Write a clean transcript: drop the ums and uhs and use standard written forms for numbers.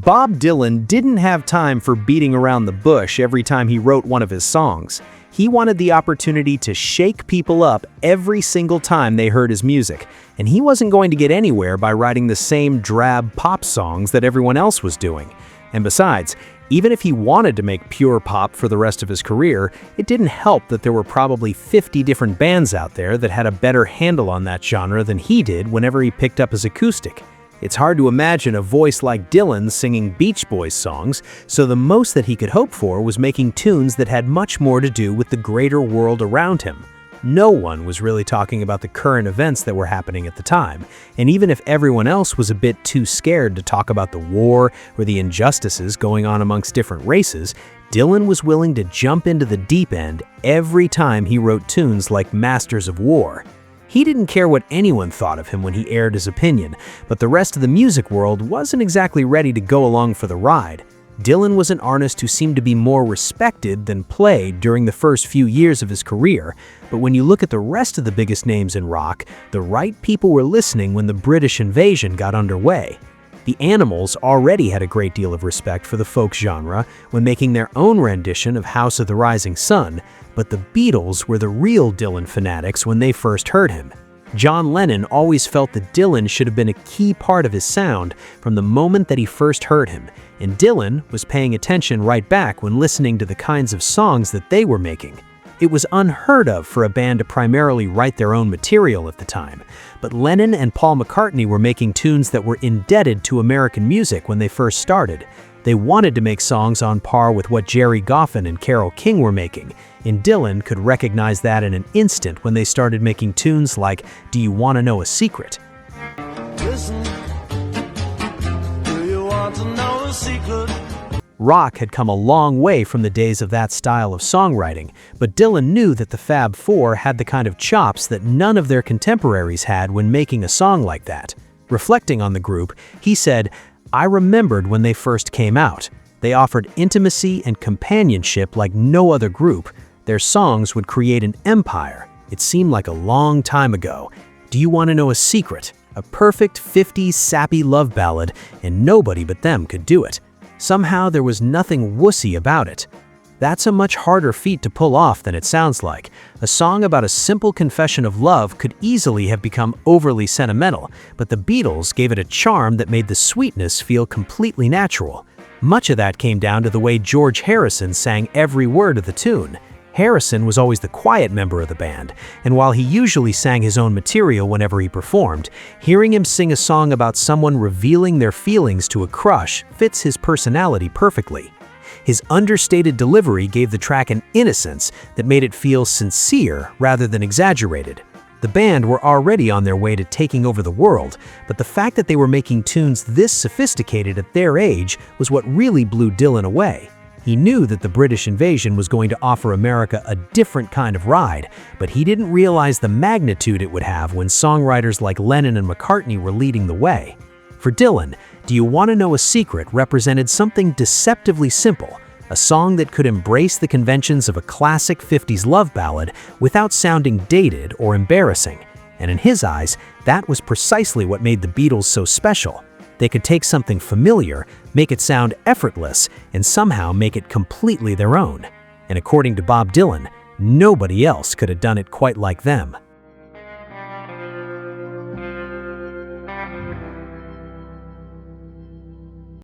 Bob Dylan didn't have time for beating around the bush every time he wrote one of his songs. He wanted the opportunity to shake people up every single time they heard his music, and he wasn't going to get anywhere by writing the same drab pop songs that everyone else was doing. And besides, even if he wanted to make pure pop for the rest of his career, it didn't help that there were probably 50 different bands out there that had a better handle on that genre than he did whenever he picked up his acoustic. It's hard to imagine a voice like Dylan's singing Beach Boys songs, so the most that he could hope for was making tunes that had much more to do with the greater world around him. No one was really talking about the current events that were happening at the time, and even if everyone else was a bit too scared to talk about the war or the injustices going on amongst different races, Dylan was willing to jump into the deep end every time he wrote tunes like Masters of War. He didn't care what anyone thought of him when he aired his opinion, but the rest of the music world wasn't exactly ready to go along for the ride. Dylan was an artist who seemed to be more respected than played during the first few years of his career, but when you look at the rest of the biggest names in rock, the right people were listening when the British invasion got underway. The Animals already had a great deal of respect for the folk genre when making their own rendition of House of the Rising Sun, but the Beatles were the real Dylan fanatics when they first heard him. John Lennon always felt that Dylan should have been a key part of his sound from the moment that he first heard him, and Dylan was paying attention right back when listening to the kinds of songs that they were making. It was unheard of for a band to primarily write their own material at the time, but Lennon and Paul McCartney were making tunes that were indebted to American music when they first started. They wanted to make songs on par with what Jerry Goffin and Carole King were making, and Dylan could recognize that in an instant when they started making tunes like Do You Want to Know a Secret? Listen, do you want to know a secret? Rock had come a long way from the days of that style of songwriting, but Dylan knew that the Fab Four had the kind of chops that none of their contemporaries had when making a song like that. Reflecting on the group, he said, "I remembered when they first came out. They offered intimacy and companionship like no other group. Their songs would create an empire. It seemed like a long time ago. Do You Want to Know a Secret? A perfect 50s sappy love ballad, and nobody but them could do it. Somehow there was nothing wussy about it." That's a much harder feat to pull off than it sounds like. A song about a simple confession of love could easily have become overly sentimental, but the Beatles gave it a charm that made the sweetness feel completely natural. Much of that came down to the way George Harrison sang every word of the tune. Harrison was always the quiet member of the band, and while he usually sang his own material whenever he performed, hearing him sing a song about someone revealing their feelings to a crush fits his personality perfectly. His understated delivery gave the track an innocence that made it feel sincere rather than exaggerated. The band were already on their way to taking over the world, but the fact that they were making tunes this sophisticated at their age was what really blew Dylan away. He knew that the British invasion was going to offer America a different kind of ride, but he didn't realize the magnitude it would have when songwriters like Lennon and McCartney were leading the way. For Dylan, Do You Want to Know a Secret represented something deceptively simple, a song that could embrace the conventions of a classic 50s love ballad without sounding dated or embarrassing. And in his eyes, that was precisely what made the Beatles so special. They could take something familiar, make it sound effortless, and somehow make it completely their own. And according to Bob Dylan, nobody else could have done it quite like them.